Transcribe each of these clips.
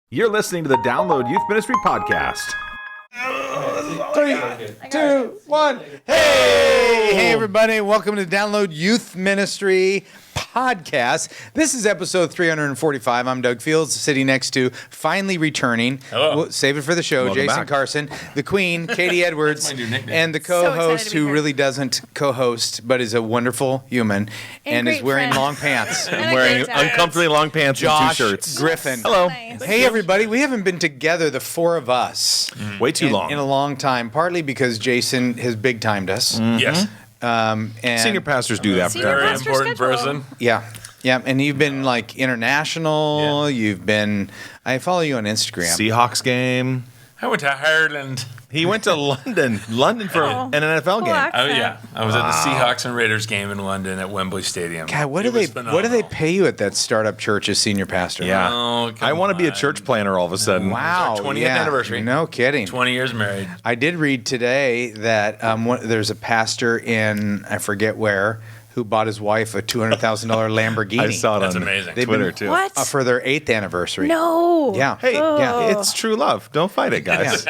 You're listening to the Download Youth Ministry Podcast. 3, 2, 1. Hey, everybody. Welcome to the Download Youth Ministry Podcast. This is episode 345. I'm Doug Fields, sitting next to, finally returning. Hello. We'll save it for the show, Welcome Jason back. Carson, the Queen, Katie Edwards, That's my new nickname. and the So excited co-host to be who here. really doesn't co-host, but is a wonderful human and is great wearing friend. long pants. And I'm a wearing great dad. uncomfortably long pants and Josh two shirts. Griffin. Hello. Nice. Hey, everybody. We haven't been together, the four of us, Way too in long. a long time, partly because Jason has big-timed us. Yes. And Senior pastors do that for Senior everyone. Very pastor important schedule. person. Yeah, and you've been like international. Yeah. You've been. I follow you on Instagram. Seahawks game. I went to Ireland. He went to London for an NFL game. Relax. Oh yeah, I was at the Seahawks and Raiders game in London at Wembley Stadium. God, what It do was they phenomenal. pay you at that startup church as senior pastor? Yeah. Oh, come I want to be a on. church planner all of a sudden. Wow. It's our 20th yeah. anniversary. No kidding. 20 years married. I did read today that there's a pastor in I forget where who bought his wife a $200,000 Lamborghini. I saw it That's on amazing. They've Twitter been- too. What? for their 8th anniversary. No. Yeah. Hey, Yeah. it's true love. Don't fight it, guys.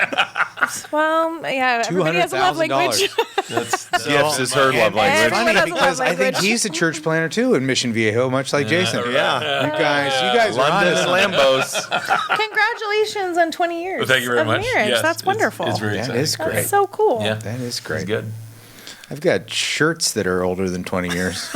Well, yeah. Everybody has a love language. Gifts is her love language. Everyone Funny has a because love I think language. he's a church planner too in Mission Viejo, much like Jason. Yeah. You guys are London honest. and Lambos. Congratulations on 20 years Well, thank you very of much. marriage. Yes, That's wonderful. It's very That exciting. is great. That's so cool. Yeah. That is great. It's good. I've got shirts that are older than 20 years.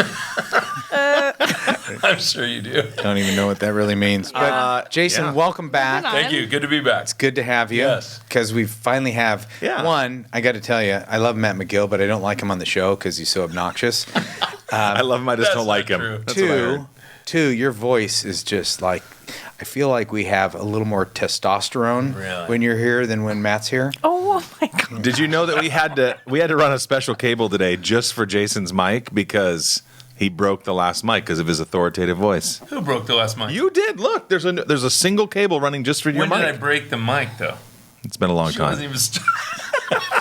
I'm sure you do. Don't even know what that really means. But Jason, yeah. welcome back. Moving on. Thank you. Good to be back. It's good to have you. Yes. Because we finally have one. I got to tell you, I love Matt McGill, but I don't like him on the show because he's so obnoxious. I love him. I just That's don't like not him. true. That's what I heard. Two, your voice is just like, I feel like we have a little more testosterone Really? when you're here than when Matt's here. Oh my God. Did you know that we had to run a special cable today just for Jason's mic because he broke the last mic because of his authoritative voice? Who broke the last mic? You did. Look, there's a single cable running just for your When did I mic. break the mic, though? It's been a long She wasn't time. even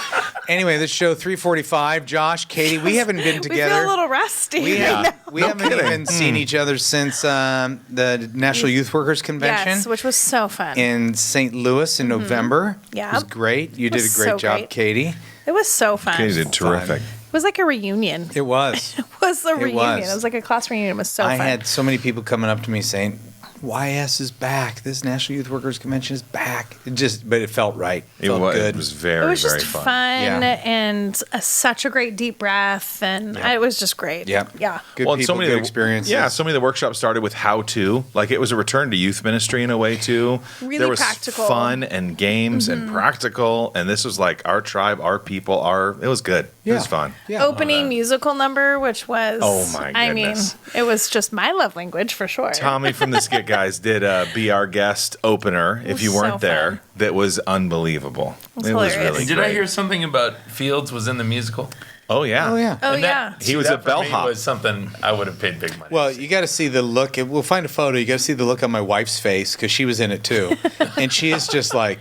Anyway, this show 345. Josh, Katie, we haven't been We together. feel a little rusty. We, right now. we haven't kidding. even seen each other since the National Youth Workers Convention Yes, which was so fun. in St. Louis in November. Yeah. It was great. You did a was great so job, great. Katie. It was so fun. Katie did terrific. It was like a reunion. It was. It was a reunion. was. It was like a class reunion. It was so I fun. had so many people coming up to me saying, YS is back. This National Youth Workers Convention is back. But it felt right. It felt good. It was very, It was very just fun. Yeah. and such a great deep breath, and it was just great. Yep. Yeah. Good Well, and people, so many good of the experiences. Yeah, so many of the workshops started with how to. Like it was a return to youth ministry in a way too. Really there was practical. fun and games and practical, and this was like our tribe, our people, It was good. It was fun. Yeah. Opening musical number, which was Oh, my I mean, goodness. it was just my love language for sure. Tommy from the Skit Guys did Be Our Guest opener. If was you weren't so there, fun. that was unbelievable. was It was hilarious. really Did great. I hear something about Fields was in the musical? Oh yeah. Oh, yeah. Oh And yeah. that- He was that a for me bellhop. was something I would have paid big money. Well, to see. you got to see the look. We'll find a photo. You got to see the look on my wife's face because she was in it too, and she is just like,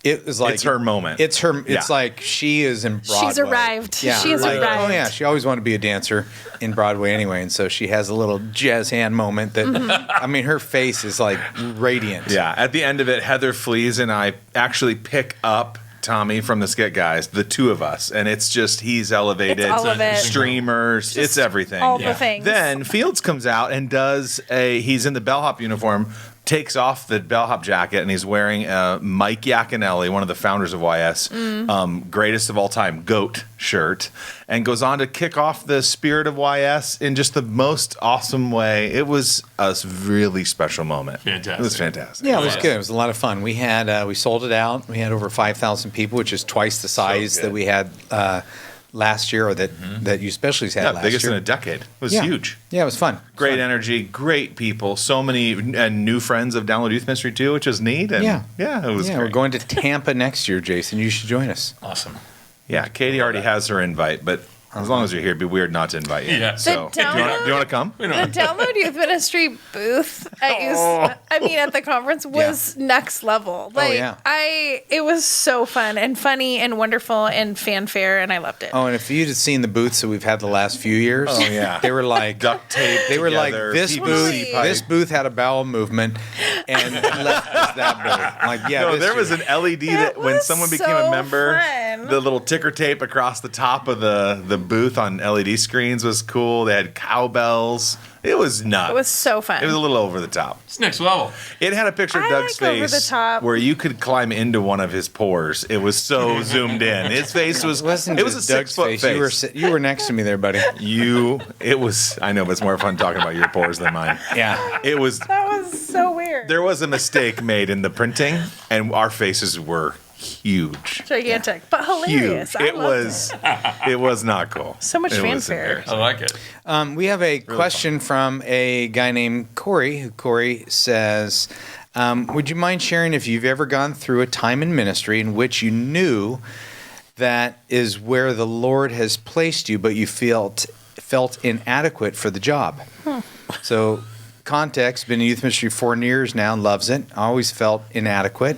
it was like It's her moment. It's her. It's Yeah. like she is in Broadway. She's arrived. Yeah. She has like, arrived. Oh yeah, she always wanted to be a dancer in Broadway anyway, and so she has a little jazz hand moment that. I mean, her face is like radiant. Yeah, at the end of it, Heather Flees and I actually pick up Tommy from the Skit Guys, the two of us, and it's just he's elevated. It's all of it. Streamers, it's everything. all the things. Then Fields comes out and he's in the bellhop uniform, takes off the bellhop jacket, and he's wearing a Mike Yaconelli, one of the founders of YS, greatest of all time, GOAT shirt, and goes on to kick off the spirit of YS in just the most awesome way. It was a really special moment. Fantastic. It was fantastic. Yeah, it was good. It was a lot of fun. We had we sold it out. We had over 5,000 people, which is twice the size good. that we had last year, or that you specialists had Yeah, last biggest year. in a decade. It was Yeah. huge. Yeah, it was fun. It was Great fun. energy, great people, so many and new friends of Download Youth Ministry too, which is neat. And Yeah. it was Yeah, great. we're going to Tampa next year, Jason. You should join us. Awesome. Yeah, Katie already has her invite, but As long as you're here, it'd be weird not to invite you. Yeah. So, do you want to come? The Download Youth Ministry booth at the conference was next level. It was so fun and funny and wonderful and fanfare, and I loved it. Oh, and if you'd have seen the booths that we've had the last few years, they were like duct tape. They were like together, this PVC booth. pipe. This booth had a bowel movement, and left us that booth. Like, No, there was an LED that when was someone became so a member, fun. the little ticker tape across the top of the booth on LED screens was cool. They had cowbells. It was nuts. It was so fun. It was a little over the top. It's next level. It had a picture of I Doug's like over face the top. where you could climb into one of his pores. It was so zoomed in. His face was. Wasn't It was a Doug's 6 foot face. You were next to me there, buddy. It was. I know, but it's more fun talking about your pores than mine. Yeah. It was. That was so weird. There was a mistake made in the printing, and our faces were huge. Gigantic, but hilarious. Huge. It was not cool. So much It was fanfare. embarrassing. I like it. We have a question from a guy named Corey. Corey says, would you mind sharing if you've ever gone through a time in ministry in which you knew that is where the Lord has placed you, but you felt inadequate for the job? So, context, been in youth ministry 4 years now, loves it. Always felt inadequate.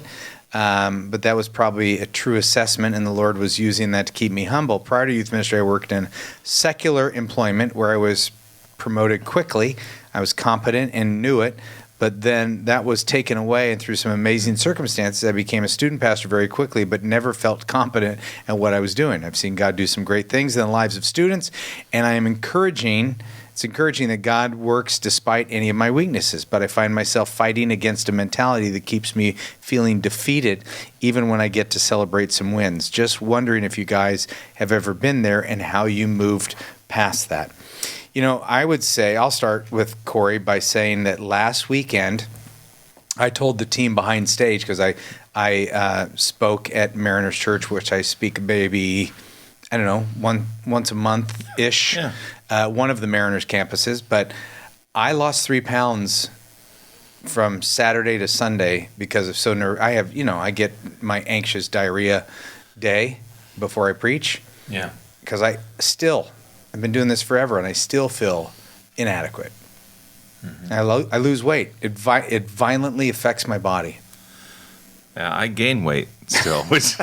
But that was probably a true assessment, and the Lord was using that to keep me humble. Prior to youth ministry, I worked in secular employment where I was promoted quickly. I was competent and knew it, but then that was taken away, and through some amazing circumstances, I became a student pastor very quickly, but never felt competent at what I was doing. I've seen God do some great things in the lives of students, and I am It's encouraging that God works despite any of my weaknesses, but I find myself fighting against a mentality that keeps me feeling defeated even when I get to celebrate some wins. Just wondering if you guys have ever been there and how you moved past that. You know, I would say, I'll start with Corey by saying that last weekend, I told the team behind stage, because I spoke at Mariners Church, which I speak maybe, I don't know, once a month-ish. Yeah. One of the Mariners campuses, but I lost 3 pounds from Saturday to Sunday because of I get my anxious diarrhea day before I preach. Yeah. Because I've been doing this forever and I still feel inadequate. Mm-hmm. I lose weight. It violently affects my body. Yeah, I gain weight still, which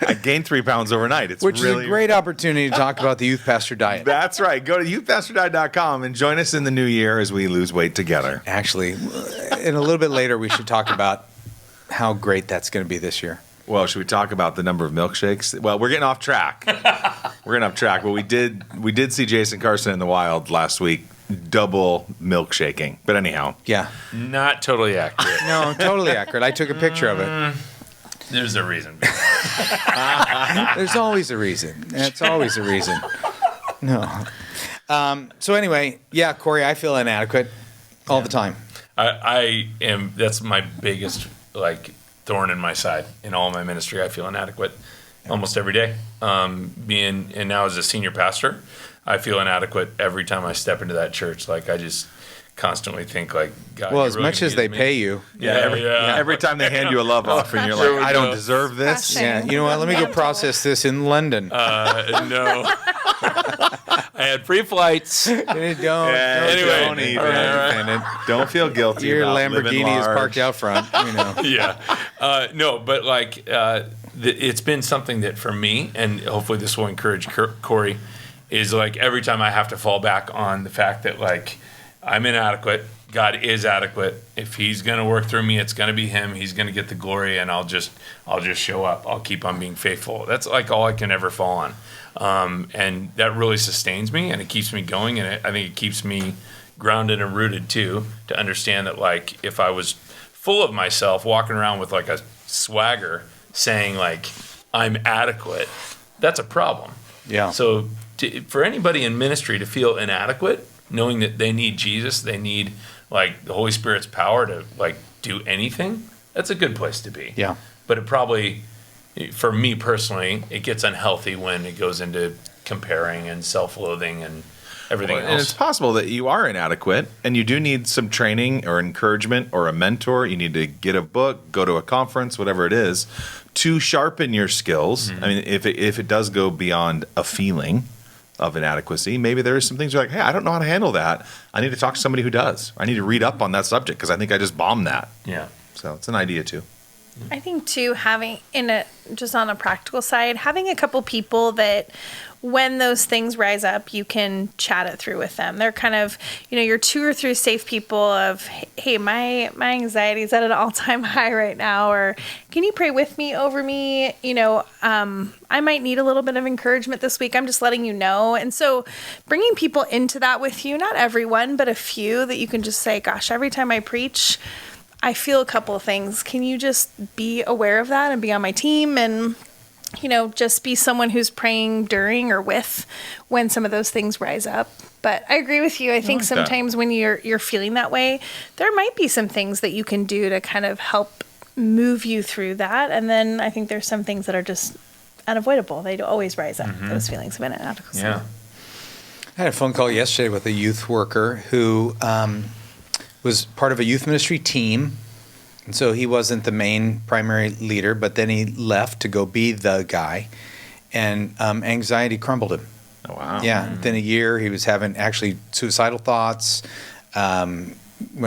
I gained 3 pounds overnight. Which is a great opportunity to talk about the youth pastor diet. That's right. Go to youthpastordiet.com and join us in the new year as we lose weight together. Actually, and a little bit later, we should talk about how great that's going to be this year. Well, should we talk about the number of milkshakes? Well, we're getting off track. But we did see Jason Carson in the wild last week, double milkshaking. But anyhow. Yeah. Not totally accurate. No, totally accurate. I took a picture of it. There's a reason. There's always a reason. It's always a reason. No. So anyway, yeah, Corey, I feel inadequate all the time. I am. That's my biggest thorn in my side in all my ministry. I feel inadequate almost every day. And now as a senior pastor, I feel inadequate every time I step into that church. I just constantly think God. Well, as much as they pay you. Every time they hand you a love offering, you're like, I don't deserve this. Yeah, you know what? Let me go process this in London. No. I had free flights. Don't even. Don't feel guilty. Your about Lamborghini is parked out front. Yeah. No, but it's been something that for me, and hopefully this will encourage Corey, is every time I have to fall back on the fact that I'm inadequate. God is adequate. If He's going to work through me, it's going to be Him. He's going to get the glory, and I'll just show up. I'll keep on being faithful. That's all I can ever fall on, and that really sustains me, and it keeps me going, and I think it keeps me grounded and rooted too. To understand that if I was full of myself, walking around with a swagger, saying I'm adequate, that's a problem. Yeah. So for anybody in ministry to feel inadequate, knowing that they need Jesus, they need the Holy Spirit's power to do anything, that's a good place to be. Yeah. But it probably, for me personally, it gets unhealthy when it goes into comparing and self-loathing and everything else. And it's possible that you are inadequate and you do need some training or encouragement or a mentor. You need to get a book, go to a conference, whatever it is, to sharpen your skills. I mean, if it does go beyond a feeling of inadequacy, maybe there are some things you're like, hey, I don't know how to handle that. I need to talk to somebody who does. I need to read up on that subject because I think I just bombed that. Yeah. So it's an idea too. I think too, just on a practical side, having a couple people that when those things rise up, you can chat it through with them. They're kind of, you're 2 or 3 safe people of, hey, my anxiety is at an all-time high right now, or can you pray with me, over me? I might need a little bit of encouragement this week. I'm just letting you know. And so bringing people into that with you, not everyone, but a few that you can just say, gosh, every time I preach, I feel a couple of things. Can you just be aware of that and be on my team and just be someone who's praying during or with when some of those things rise up. But I agree with you. I think sometimes when you're feeling that way, there might be some things that you can do to kind of help move you through that. And then I think there's some things that are just unavoidable. They always rise up, those feelings of inadequacy. Yeah. I had a phone call yesterday with a youth worker who was part of a youth ministry team. And so he wasn't the main primary leader, but then he left to go be the guy. And anxiety crumbled him. Oh, wow. Yeah. Within a year, he was having actually suicidal thoughts, went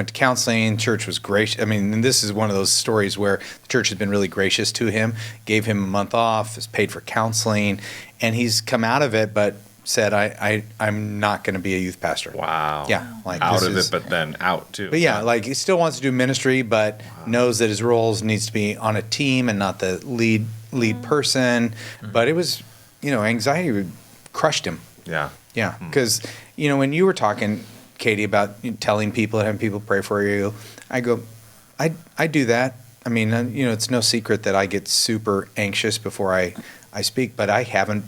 to counseling. Church was gracious. I mean, and this is one of those stories where the church has been really gracious to him, gave him a month off, has paid for counseling, and he's come out of it, but said, I'm not going to be a youth pastor. Wow. Yeah. Like out of it, but then out too. But yeah, like he still wants to do ministry, but knows that his roles needs to be on a team and not the lead person. But it was, anxiety crushed him. Yeah. Yeah. Because, when you were talking, Katie, about telling people and having people pray for you, I go, I do that. I mean, it's no secret that I get super anxious before I speak, but I haven't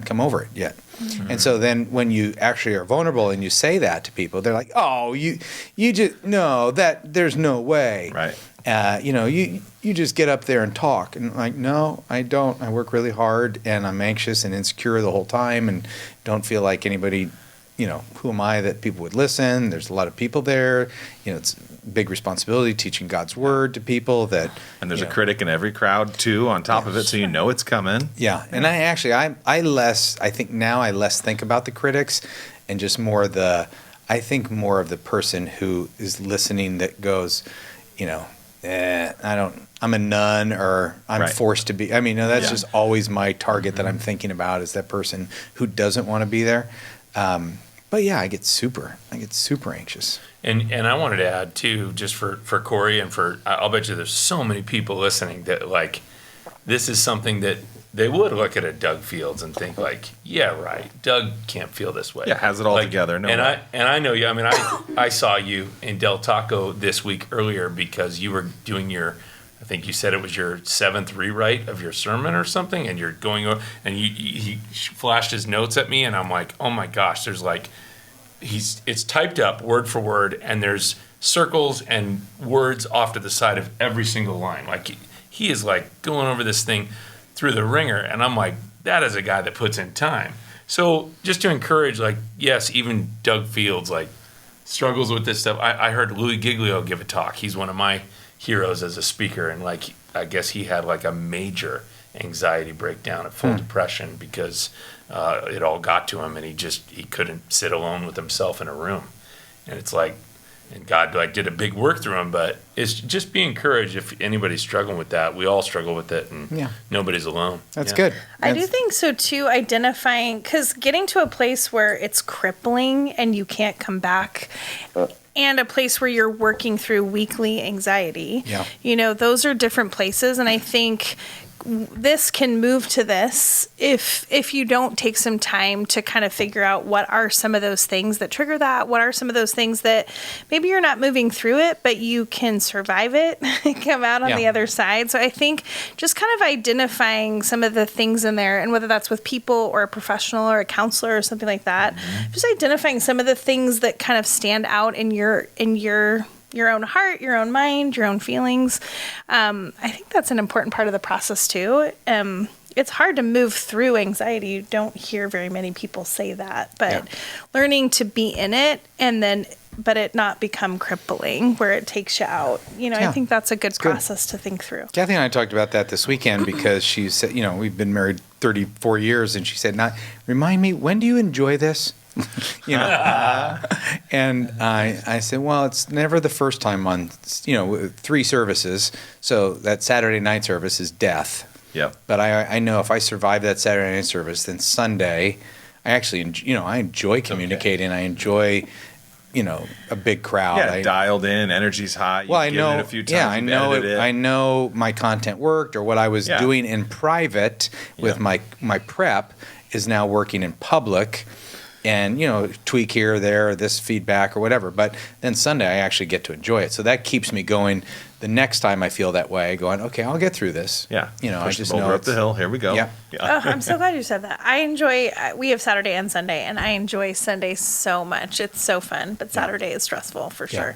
come over it yet. And so then when you actually are vulnerable and you say that to people, they're like, oh, you just, no, there's no way. Right. You just get up there and talk. And like, no, I don't. I work really hard and I'm anxious and insecure the whole time and don't feel like anybody, who am I that people would listen? There's a lot of people there. It's a big responsibility teaching God's word to people that. And there's a critic in every crowd too on top of it, so it's coming. Yeah. And I think now I less think about the critics and just more of the person who is listening that goes, I'm a nun or I'm forced to be. I mean, that's just always my target that I'm thinking about is that person who doesn't want to be there. But yeah, I get super anxious. And I wanted to add too, just for Corey and I'll bet you there's so many people listening that like, this is something that they would look at a Doug Fields and think like, yeah, right, Doug can't feel this way. Yeah, has it all together. No. I know you. I mean, I saw you in Del Taco this week earlier because you were doing I think you said it was your 7th rewrite of your sermon or something, and you're going over, and he flashed his notes at me, and I'm like, oh my gosh, there's like, it's typed up word for word, and there's circles and words off to the side of every single line. Like he is like going over this thing through the ringer, and I'm like, that is a guy that puts in time. So just to encourage, like, yes, even Doug Fields like struggles with this stuff. I heard Louie Giglio give a talk. He's one of my heroes as a speaker, and like I guess he had like a major anxiety breakdown at full depression because it all got to him, and he couldn't sit alone with himself in a room. And it's like, and God like did a big work through him, but it's just be encouraged if anybody's struggling with that. We all struggle with it, and nobody's alone. That's good. I do think so too, identifying, because getting to a place where it's crippling and you can't come back, and a place where you're working through weekly anxiety. Yeah. Those are different places. And I think this can move to this if you don't take some time to kind of figure out what are some of those things that trigger that, what are some of those things that maybe you're not moving through it, but you can survive it and come out on the other side. So I think just kind of identifying some of the things in there, and whether that's with people or a professional or a counselor or something like that, just identifying some of the things that kind of stand out in your own heart, your own mind, your own feelings. I think that's an important part of the process too. it's hard to move through anxiety. You don't hear very many people say that, but Yeah. learning to be in it and then, but it not become crippling where it takes you out. Yeah. I think that's a good good. process to think through. Kathy and I talked about that this weekend because she said, we've been married 34 years, and she said, remind me, when do you enjoy this? And I said, well, it's never the first time on, 3 services. So that Saturday night service is death. Yep. But I know if I survive that Saturday night service, then Sunday, I actually, I enjoy communicating. I enjoy, a big crowd. Yeah, dialed in, energy's high. Well, I You've given know. it a few times. Yeah, I you've know. edited it. I know my content worked, or what I was doing in private with Yeah. my prep is now working in public, and tweak here or there, this feedback or whatever. But then Sunday, I actually get to enjoy it, so that keeps me going. The next time I feel that way, going, okay, I'll get through this. Yeah. I Push just the boulder know up the hill. Here we go. Yeah. Oh, I'm so glad you said that. I enjoy, we have Saturday and Sunday, and I enjoy Sunday so much. It's so fun, but Saturday is stressful for Yeah. sure.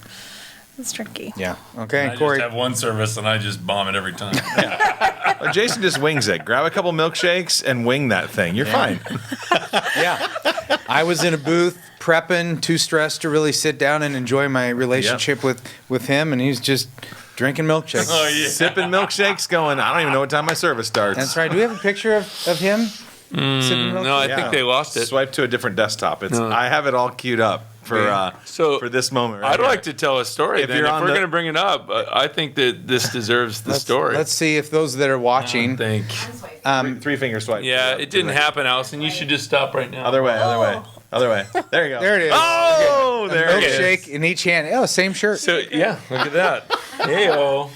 It's tricky. Yeah. Okay, I Corey. just have one service and I just bomb it every time. Jason just wings it. Grab a couple milkshakes and wing that thing. You're fine. Yeah. I was in a booth prepping, too stressed to really sit down and enjoy my relationship with him, and he's just drinking milkshakes. Oh, yeah. Sipping milkshakes going, I don't even know what time my service starts. That's right. Do we have a picture of him? Sipping milkshakes? No, I think they lost it. Swipe to a different desktop. I have it all queued up for for this moment. Right I'd here. like to tell a story. If If you're we're on the- going to bring it up, I think that this deserves the story. Let's see if those that are watching. I think. Three finger swipe. Yeah, it didn't happen, Allison. You should just stop right now. Other way. Other way. There you go. There it is. Oh, A there it is. milkshake in each hand. Oh, same shirt. So yeah, look at that. Heyo.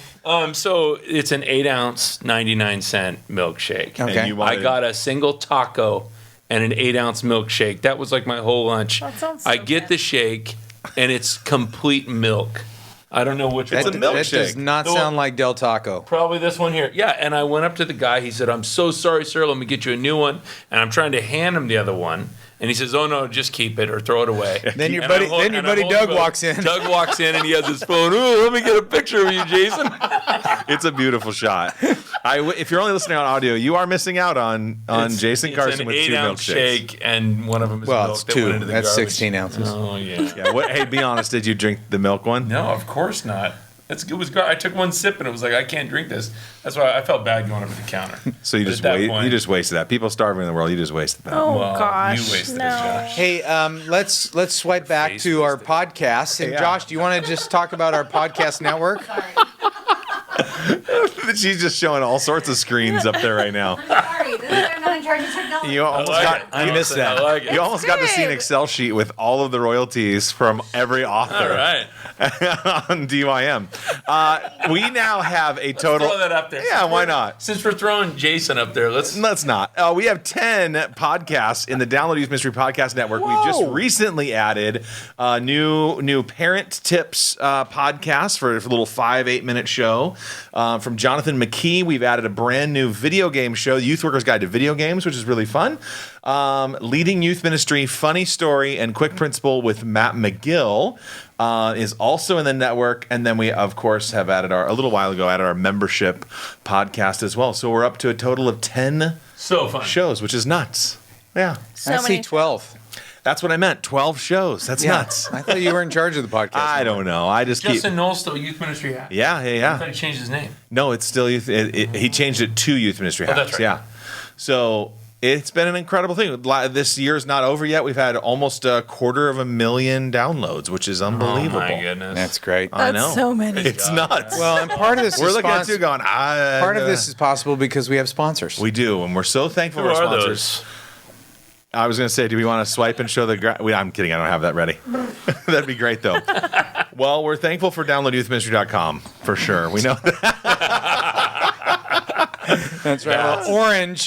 So it's an 8-ounce, 99-cent milkshake. Okay. And you I wanted- got a single taco and an 8-ounce milkshake. That was like my whole lunch. That sounds so I get good. the shake, and it's complete milk. I don't know which That, one. a that milkshake. does not The sound one- like Del Taco. Probably this one here. Yeah, and I went up to the guy. He said, "I'm so sorry, sir. Let me get you a new one." And I'm trying to hand him the other one. And he says, "Oh no, just keep it or throw it away." Then your And buddy, I'm hol- then your and I'm buddy holding Doug both. walks in. Doug walks in and he has his phone. "Ooh, let me get a picture of you, Jason." It's a beautiful shot. If you're only listening on audio, you are missing out on Jason Carson an with 2 8-ounce milkshakes. shake, and one of them is Well, milk it's that 2. went into the That's garbage. 16 ounces. Oh yeah. Yeah. Hey, be honest. Did you drink the milk one? No, of course not. It was. I took one sip and it was like, I can't drink this. That's why I felt bad going up to the counter. So you But just at that wait. point- You just wasted that. People starving in the world. You just wasted that. Oh Well, gosh, you wasted it, no. Josh. Hey, let's swipe back face to our wasted. podcast. And Yeah. Josh, do you want to just talk about our podcast network? She's just showing all sorts of screens up there right now. Sorry, I'm not in charge of technology. You almost like got. it. You missed that. I like it. You almost got to see an good. Excel sheet with all of the royalties from every author All right. on DYM. We now have a total. Throw that up there. Yeah, why not? Since we're throwing Jason up there, let's. Let's not. We have 10 podcasts in the Download Youth Mystery Podcast Network. We just recently added a new parent tips podcast for a little 5-8 minute show from Jonathan McKee. We've added a brand new video game show, The Youth Worker's Guide to Video Games, which is really fun. Leading Youth Ministry, Funny Story, and Quick Principle with Matt McGill is also in the network. And then we, of course, have added a little while ago, added our membership podcast as well. So we're up to a total of 10 So fun. shows, which is nuts. Yeah. So I many. see 12. That's what I meant. 12 shows. That's nuts. I thought you were in charge of the podcast. I don't know. I just Justin keep. Knowles still youth ministry hat. Yeah. I thought he changed his name. No, it's still youth. He changed it to Youth Ministry House. that's right. Yeah. So it's been an incredible thing. This year's not over yet. We've had almost 250,000 downloads, which is unbelievable. Oh my goodness. That's great. I That's know. so many. It's nuts. Well, and part of this We're is looking at you going, part of this is possible because we have sponsors. We do, and we're so thankful Who for our are sponsors. those? I was going to say, do we want to swipe and show the I'm kidding. I don't have that ready. That'd be great, though. Well, we're thankful for downloadyouthministry.com, for sure. We know that. That's right. Yes. Well,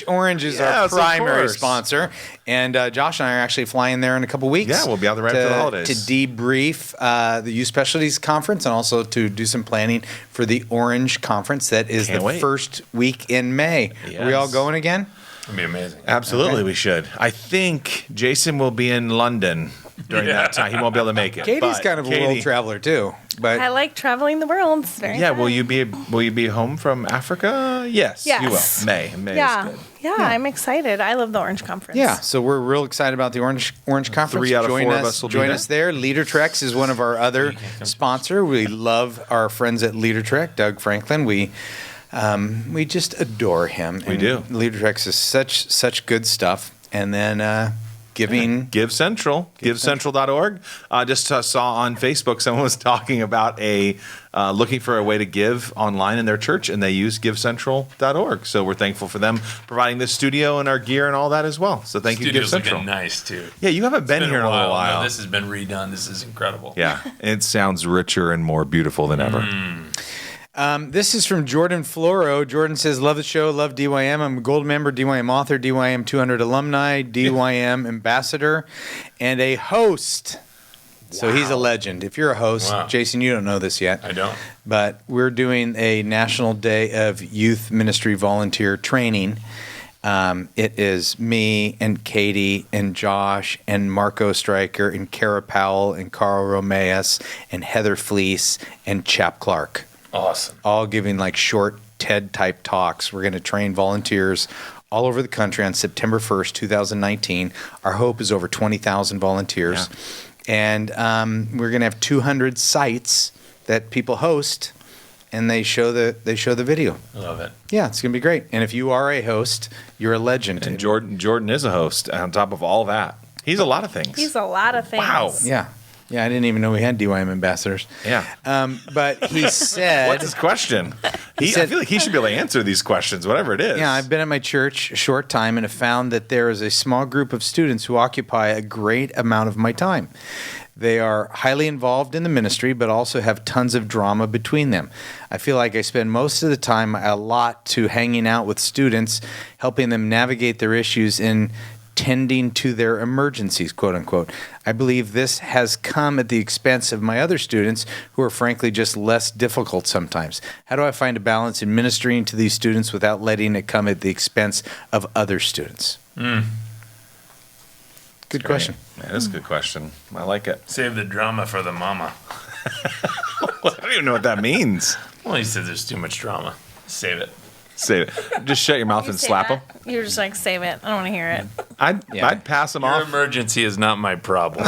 Orange is our Yes, of primary course. sponsor, and Josh and I are actually flying there in a couple weeks. Yeah, we'll be out there right after the holidays. to debrief the Youth Specialties Conference and also to do some planning for the Orange Conference that is Can't the wait. first week in May. Are we all Yes. going again? That'd be amazing. Absolutely, Okay. we should. I think Jason will be in London during that time. He won't be able to make it. Katie's but kind of a Katie- world traveler too, but I like traveling the world. It's very Yeah, fun. will you be home from Africa? Yes, you Yes. will. May is Yeah. good. Yeah, I'm excited. I love the Orange Conference. Yeah, so we're real excited about the Orange Conference. 3 out of 4 of us will be join there. us there. LeaderTrex is one of our other sponsor. We love our friends at LeaderTrek, Doug Franklin. We just adore him. We do. LeaderTrex is such good stuff. And then giving. Give Central, givecentral.org. Just saw on Facebook someone was talking about looking for a way to give online in their church, and they use givecentral.org. So we're thankful for them providing this studio and our gear and all that as well. So thank you, Give Studio's Central. looking nice too. Yeah, you haven't been here in a little while. No, this has been redone. This is incredible. Yeah, it sounds richer and more beautiful than ever. This is from Jordan Floro. Jordan says, love the show, love DYM. I'm a gold member, DYM author, DYM 200 alumni, DYM ambassador, and a host. So he's a legend. If you're a host, Wow. Jason, you don't know this yet. I don't. But we're doing a National Day of Youth Ministry Volunteer Training. It is me and Katie and Josh and Marco Stryker and Kara Powell and Carl Romeus and Heather Fleece and Chap Clark. Awesome. All giving like short TED type talks. We're going to train volunteers all over the country on September 1st, 2019. Our hope is over 20,000 volunteers. And we're going to have 200 sites that people host, and they show the video. I love it. Yeah, it's going to be great. And if you are a host, you're a legend. And Jordan is a host on top of all that. He's a lot of things. He's a lot of things. Wow. Yeah. Yeah, I didn't even know we had DYM ambassadors. Yeah. But he said... What's his question? I feel like he should be able to answer these questions, whatever it is. Yeah, I've been at my church a short time and have found that there is a small group of students who occupy a great amount of my time. They are highly involved in the ministry, but also have tons of drama between them. I feel like I spend most of the time a lot to hanging out with students, helping them navigate their issues in tending to their emergencies, quote unquote. I believe this has come at the expense of my other students who are frankly just less difficult sometimes. How do I find a balance in ministering to these students without letting it come at the expense of other students? Good question. Yeah, that's a good question. I like it. Save the drama for the mama. I don't even know what that means. Well, he said there's too much drama. Save it. Say it. Just shut your mouth and Say slap that. him. You're just like, save it. I don't want to hear it. I'd pass him Your off. emergency is not my problem.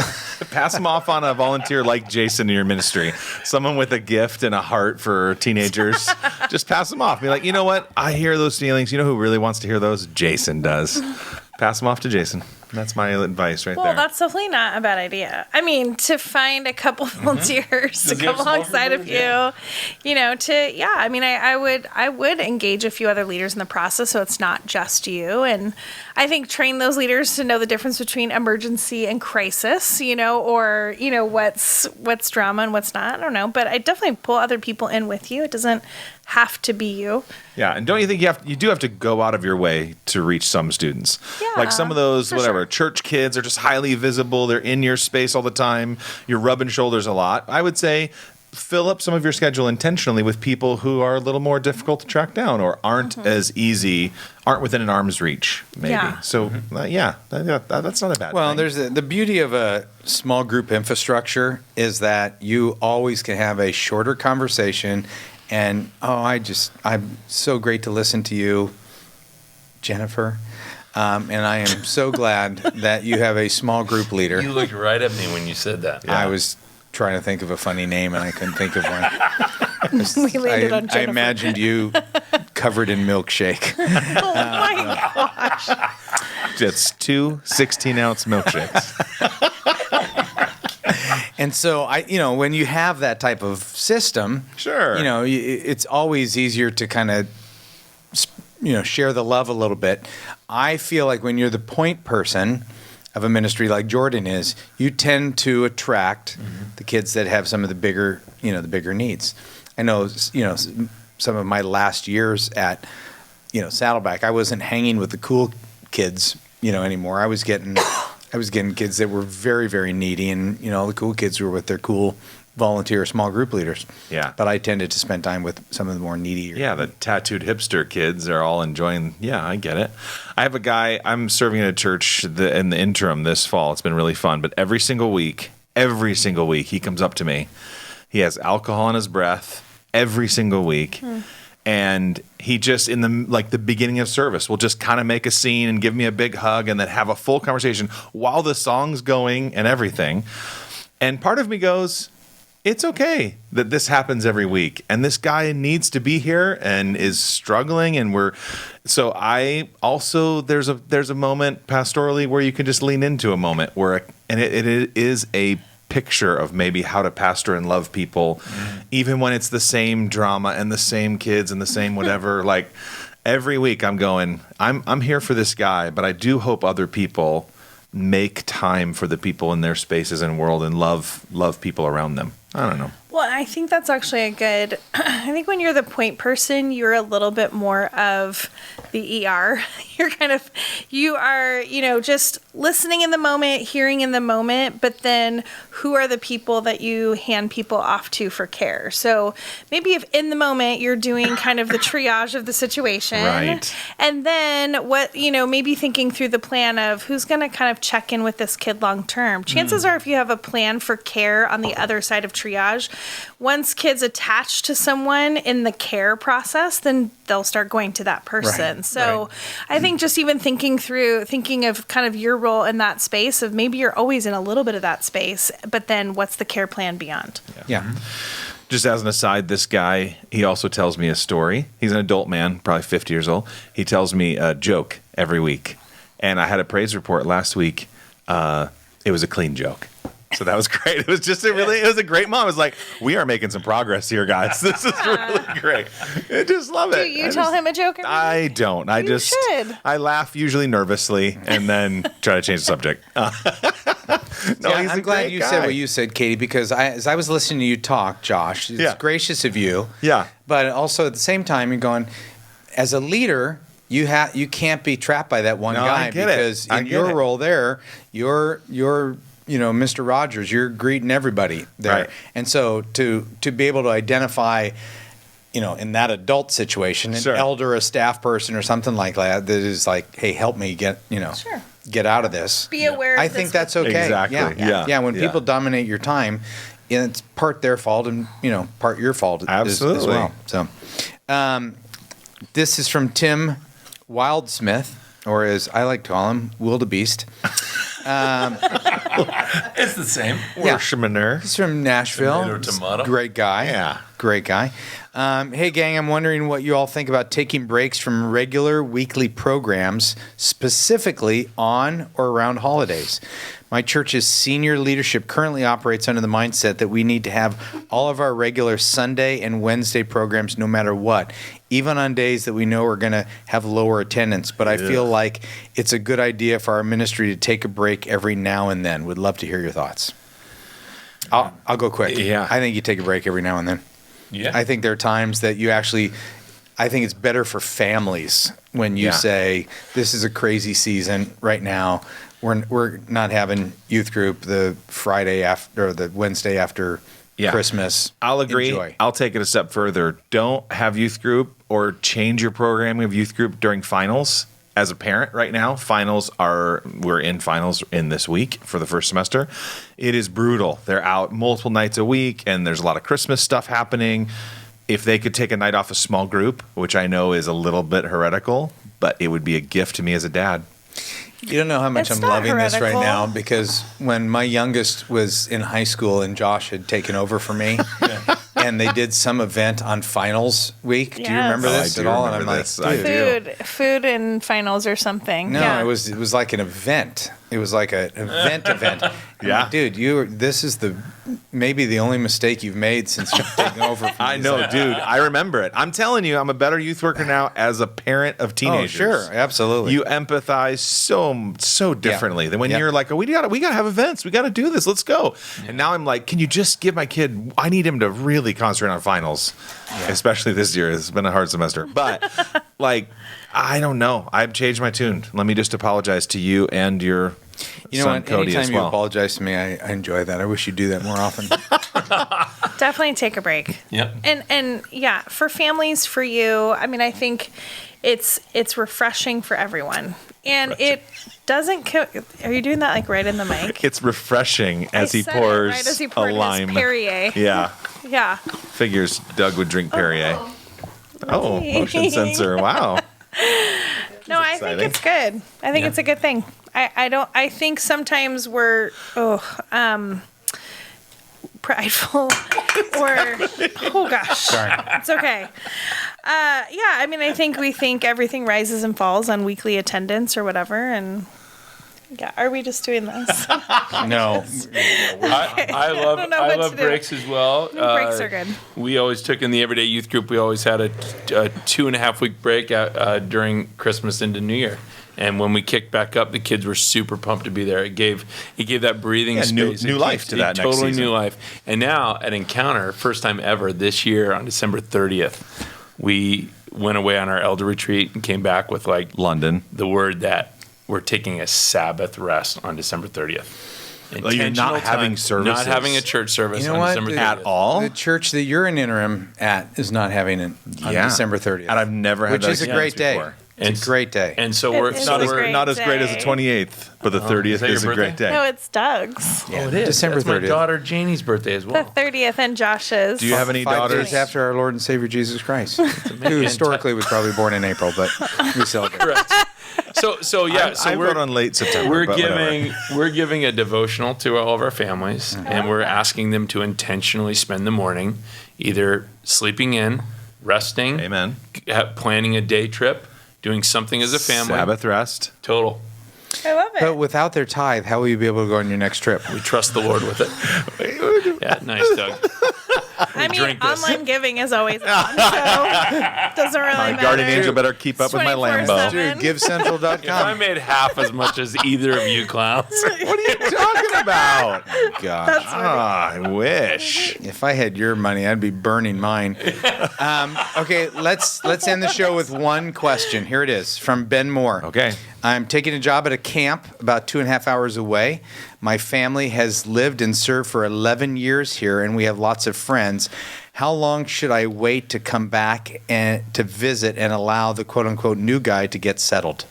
Pass him off on a volunteer like Jason in your ministry. Someone with a gift and a heart for teenagers. Just pass him off. Be like, you know what? I hear those feelings. You know who really wants to hear those? Jason does. Pass him off to Jason. That's my advice right Well, there. that's definitely not a bad idea. I mean, to find a couple volunteers to Does he have come small alongside of group? you, I mean, I would engage a few other leaders in the process so it's not just you. And I think train those leaders to know the difference between emergency and crisis, or what's drama and what's not. I don't know, but I definitely pull other people in with you. It doesn't have to be you. Yeah, and don't you think you do have to go out of your way to reach some students? Yeah, like some of those, for whatever, sure. church kids are just highly visible. They're in your space all the time. You're rubbing shoulders a lot. I would say fill up some of your schedule intentionally with people who are a little more difficult to track down or aren't as easy, aren't within an arm's reach, maybe. Yeah. So, that's not a bad Well, thing. there's the beauty of a small group infrastructure is that you always can have a shorter conversation and, I'm so great to listen to you, Jennifer. And I am so glad that you have a small group leader. You looked right at me when you said that. I was trying to think of a funny name and I couldn't think of one. We landed on I Jennifer. imagined you covered in milkshake. Oh my gosh. Just 2 16-ounce milkshakes. And so when you have that type of system, Sure. it's always easier to kind of, share the love a little bit. I feel like when you're the point person of a ministry like Jordan is, you tend to attract the kids that have some of the bigger needs. I know, some of my last years at, Saddleback, I wasn't hanging with the cool kids, anymore. I was getting kids that were very, very needy, and the cool kids were with their cool volunteer small group leaders. Yeah. But I tended to spend time with some of the more needy. Yeah, the tattooed hipster kids are all enjoying. Yeah, I get it. I have a guy, I'm serving at a church in the interim this fall. It's been really fun. But every single week, he comes up to me. He has alcohol in his breath every single week. And he just in the beginning of service will just kind of make a scene and give me a big hug and then have a full conversation while the song's going and everything. And part of me goes, it's okay that this happens every week, and this guy needs to be here and is struggling, and so I also there's a moment pastorally where you can just lean into a moment where and it is a picture of maybe how to pastor and love people, even when it's the same drama and the same kids and the same whatever. Like every week I'm going, I'm here for this guy, but I do hope other people make time for the people in their spaces and world and love people around them. I don't know. Well, I think that's actually I think when you're the point person, you're a little bit more of the ER. You are, just listening in the moment, hearing in the moment, but then who are the people that you hand people off to for care? So maybe if in the moment you're doing kind of the triage of the situation. Right. And then maybe thinking through the plan of who's going to kind of check in with this kid long term. Chances are if you have a plan for care on the other side of triage, once kids attach to someone in the care process, then they'll start going to that person. Right, So right. I think just even thinking of kind of your role in that space of maybe you're always in a little bit of that space, but then what's the care plan beyond? Yeah. Just as an aside, this guy, he also tells me a story. He's an adult man, probably 50 years old. He tells me a joke every week. And I had a praise report last week. It was a clean joke. So that was great. It was just it was a great moment. It was like, we are making some progress here, guys. This is really great. I just love it. Do you tell him a joke? I don't. You should. I laugh usually nervously and then try to change the subject. No, he's I'm a glad great you guy. said what you said, Katie, because as I was listening to you talk, Josh, it's gracious of you. Yeah. But also at the same time, you're going, as a leader, you can't be trapped by that one No, guy I get it. because I in get your it. role there, you're Mr. Rogers, you're greeting everybody there. Right. And so to be able to identify, in that adult situation, an Sure. elder, a staff person or something like that is like, hey, help me get out of this. Be aware of I this think that's okay. Exactly. Yeah. When Yeah. people dominate your time, it's part their fault and part your fault as Absolutely. well. So, this is from Tim Wildsmith, or as I like to call him, Wildebeest. It's the same. Yeah. Worshipper. He's from Nashville. Tomato, tomato. Great guy. Yeah. Great guy. Hey, gang, I'm wondering what you all think about taking breaks from regular weekly programs, specifically on or around holidays. My church's senior leadership currently operates under the mindset that we need to have all of our regular Sunday and Wednesday programs no matter what, even on days that we know we're going to have lower attendance. But I feel like it's a good idea for our ministry to take a break every now and then. Would love to hear your thoughts. I'll go quick. Yeah. I think you take a break every now and then. Yeah. I think there are times that I think it's better for families when you say, this is a crazy season right now. We're not having youth group the Friday after or the Wednesday after Christmas. I'll agree. Enjoy. I'll take it a step further. Don't have youth group or change your programming of youth group during finals. As a parent right now, we're in finals in this week for the first semester. It is brutal. They're out multiple nights a week, and there's a lot of Christmas stuff happening. If they could take a night off a small group, which I know is a little bit heretical, but it would be a gift to me as a dad. You don't know how much It's I'm not loving this right heretical. now because when my youngest was in high school and Josh had taken over for me, and they did some event on finals week. Do you remember Yes. this I at do all? remember And I'm this. like, I dude. do. Food and finals or something. No, Yeah. it was like an event. It was like an event. I'm Yeah. like, dude, this is maybe the only mistake you've made since you've taken over. From I these know, guys." dude. I remember it. I'm telling you, I'm a better youth worker now as a parent of Oh, teenagers. sure, absolutely. You empathize so differently than when Yeah. you're like, oh, we gotta have events. We gotta do this. Let's go. And now I'm like, can you just give my kid? I need him to really concentrate on finals, especially this year. It's been a hard semester, but like, I don't know. I've changed my tune. Let me just apologize to you and your son what? Cody Anytime as you well. apologize to me, I enjoy that. I wish you'd do that more often. Definitely take a break. Yep. And yeah, for families, for you, I mean, I think it's refreshing for everyone. And it doesn't are you doing that like right in the mic? It's refreshing as I he said it pours right as he a poured his lime. Perrier. Yeah, Yeah. figures Doug would drink Perrier. Oh, motion sensor. Wow. No, I think it's good. I think it's a good thing. I think sometimes we're prideful or oh gosh. Sorry. It's okay. I mean I think we think everything rises and falls on weekly attendance or whatever, and yeah, are we just doing this? No. I love don't know what love to do. breaks as well. Breaks are good. We always took in the everyday youth group. We always had a 2.5 week break out, during Christmas into New Year. And when we kicked back up, the kids were super pumped to be there. It gave that breathing space. New life to that next totally season. new life. And now at Encounter, first time ever this year on December 30th, we went away on our elder retreat and came back with like London. the word that we're taking a Sabbath rest on December 30th. Like you're not Intentional having time, services. Not having a church service You know on what? December 30th. At all? The church that you're an interim at is not having it on December 30th. And I've never had Which that is a great experience day. before. It's a great day. And so It we're is so a we're great Not as great as the day. 28th, but the 30th is that is your a great birthday? day. No, it's Doug's. Yeah, it is. December That's my 30th. daughter Janie's birthday as The well. 30th and Josh's. Do you have any 5 daughters? days after our Lord and Savior Jesus Christ, who historically was probably born in April, but we celebrate. Correct. So yeah, I we're wrote on late September. we're but whatever. we're giving a devotional to all of our families, and we're asking them to intentionally spend the morning either sleeping in, resting, Amen. planning a day trip, doing something as a family. Sabbath rest. Total. I love it. But without their tithe, how will you be able to go on your next trip? We trust the Lord with it. Yeah, nice, Doug. I mean, drink this. online giving is always on, so doesn't really My matter. guardian angel better keep up with my 24/7. Lambo. Dude, If I GiveCentral.com. made half as much as either of you clowns, What are you talking about? God. That's funny. I wish. If I had your money, I'd be burning mine. Okay, let's end the show with one question. Here it is from Ben Moore. Okay. I'm taking a job at a camp about 2.5 hours away. My family has lived and served for 11 years here, and we have lots of friends. How long should I wait to come back and to visit and allow the quote unquote new guy to get settled?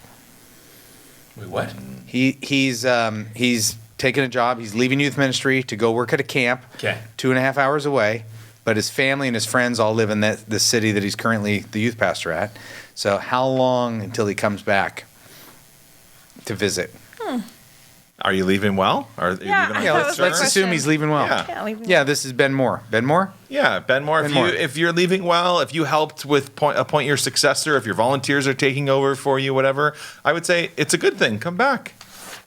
wait, what? He's taking a job. He's leaving youth ministry to go work at a camp. Okay. 2.5 hours away, but his family and his friends all live in the city that he's currently the youth pastor at. So how long until he comes back to visit? Are you leaving well? Are you Yeah, leaving on I Yeah, thought good it was let's a terms? assume he's leaving well. Yeah. Yeah, leave me Yeah, this is Ben Moore. Ben Moore? Yeah, Ben Moore. Ben Moore. If you're leaving well, if you helped with appoint your successor, if your volunteers are taking over for you, whatever, I would say it's a good thing. Come back.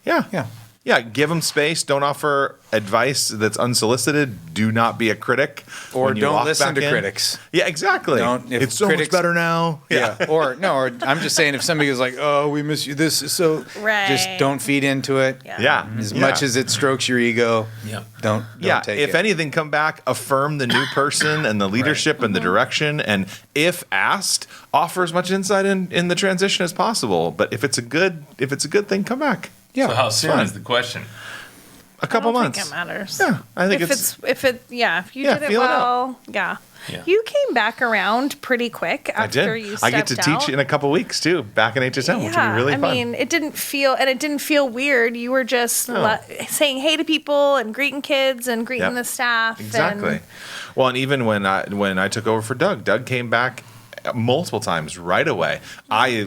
Yeah. Yeah. Yeah, give them space. Don't offer advice that's unsolicited. Do not be a critic. Or when you don't walk listen back to in. critics. Yeah, exactly. If It's so much critics- better now. Yeah. Or I'm just saying if somebody goes like, "Oh, we miss you this," so Right. just don't feed into it. Yeah. Yeah. As Yeah. much as it strokes your ego, Yeah. don't Yeah, take if it. anything, come back, affirm the new person and the leadership and the direction, and if asked, offer as much insight in the transition as possible. But if it's a good thing, come back. Yeah. So how soon fine. is the question? A couple I don't months. think it matters. Yeah, I think if you Yeah, did it feel it out. well, yeah. Yeah. You came back around pretty quick I after did. you I stepped get to out. teach in a couple weeks too, back in HSM, which will be really I fun. mean, it didn't feel weird. You were just No. saying hey to people and greeting kids and greeting Yep. the staff. Exactly. And, Well, and even when I took over for Doug came back multiple times right away. I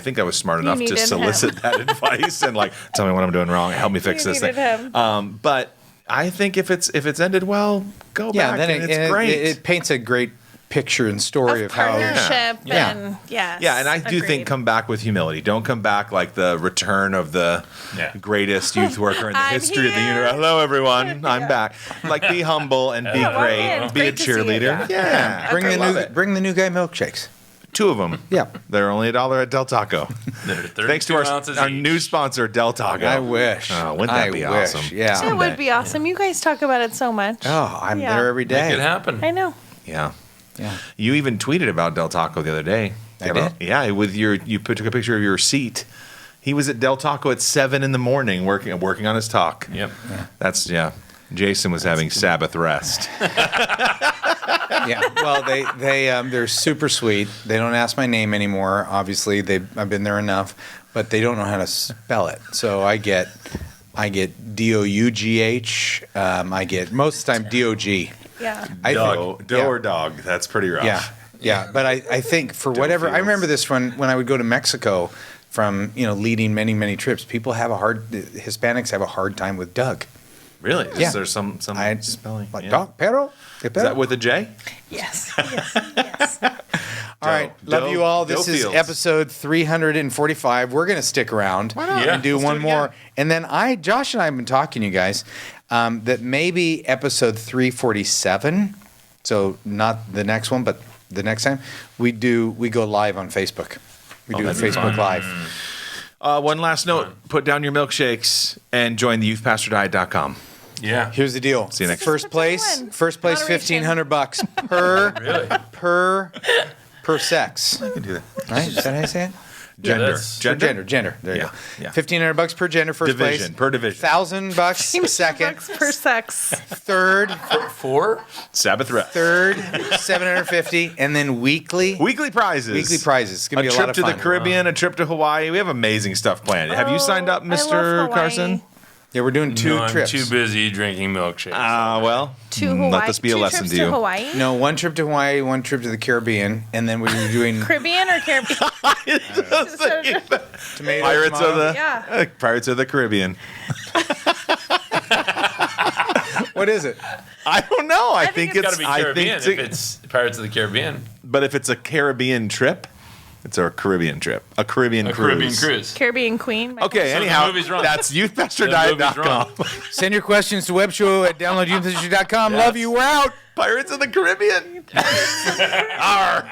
think I was smart enough to needed him. solicit that advice and like tell me what I'm doing wrong, help me fix You this needed thing. him. But I think if it's ended well, go back. then and it's great. It paints a great picture and story of, how. partnership Yeah. and yes. Yeah, and I do agreed. think come back with humility. Don't come back like the return of the Yeah. greatest youth worker in the I'm history of the here. universe. Hello, everyone. I'm back. Like, be humble and be Yeah, welcome great. in. It's Be a great to see you, cheerleader. yeah. Yeah. Bring I love it. bring the new guy milkshakes. 2 of them. Yeah. They're only $1 at Del Taco. Thanks to 32 ounces our each. new sponsor, Del Taco. I wish. Oh, wouldn't that I be wish. awesome? Yeah. It would be awesome. You guys talk about it so much. Oh, I'm Yeah. there every Make it day. happen. I know. Yeah. Yeah. You even tweeted about Del Taco the other day. I did? Yeah, took a picture of your seat. He was at Del Taco at 7 a.m. working on his talk. Yep. That's Jason was having Sabbath rest. Yeah. Well, they're super sweet. They don't ask my name anymore. Obviously, I've been there enough, but they don't know how to spell it. So I get DOUGH. I get most of the time DOG. Yeah. I Doe think- or dog. That's pretty rough. Yeah. Yeah, but I think for whatever, I feels. remember this when I would go to Mexico from, leading many, many trips. Hispanics have a hard time with Doug. Really? Yeah. Is there some spelling? Like, Yeah. dog, perro? Is that with a J? Yes. Yes. All right. Love you all. This is Fields. episode 345. We're going to stick around Yeah, and do let's one do it more. again. And then Josh and I have been talking, you guys, that maybe episode 347, so not the next one, but the next time, we go live on Facebook. We do a that'd be Facebook fun. Live. One last note. Put down your milkshakes and join the youthpastordiet.com. Yeah. Here's the deal. See you next First place, Moderation. $1,500 per Really? per sex. You can do that. Right? Is that how you say it? Gender. that's- Gender. There you Yeah, go. yeah. $1,500 per gender, first Division, place. per division. $1,000 second. Bucks per sex. Third, 4? Sabbath rest. third, $750, and then weekly Weekly prizes. It's gonna be a trip lot of to fun. the Caribbean, a trip to Hawaii. We have amazing stuff planned. Have you signed up, I love Mr. Hawaii. Carson? Yeah, we're doing two No, trips. I'm too busy drinking milkshakes. Well, To Hawaii. let this be a Two lesson trips to you. Hawaii. No, one trip to Hawaii, one trip to the Caribbean, and then we're doing Caribbean or Caribbean? tomatoes. Pirates of the Yeah. Pirates of the Caribbean. What is it? I don't know. I think think It's it's got to be Caribbean I think if it's Pirates of the Caribbean. but if it's a Caribbean trip, it's a Caribbean trip. A Caribbean A cruise. Caribbean cruise. Caribbean Queen. Okay, So the anyhow, movie's wrong. that's The movie's youthpastordiet.com. Send your questions to webshow@downloadyouthministry.com. Yes. Love you. We're out. Pirates of the Caribbean. Arr.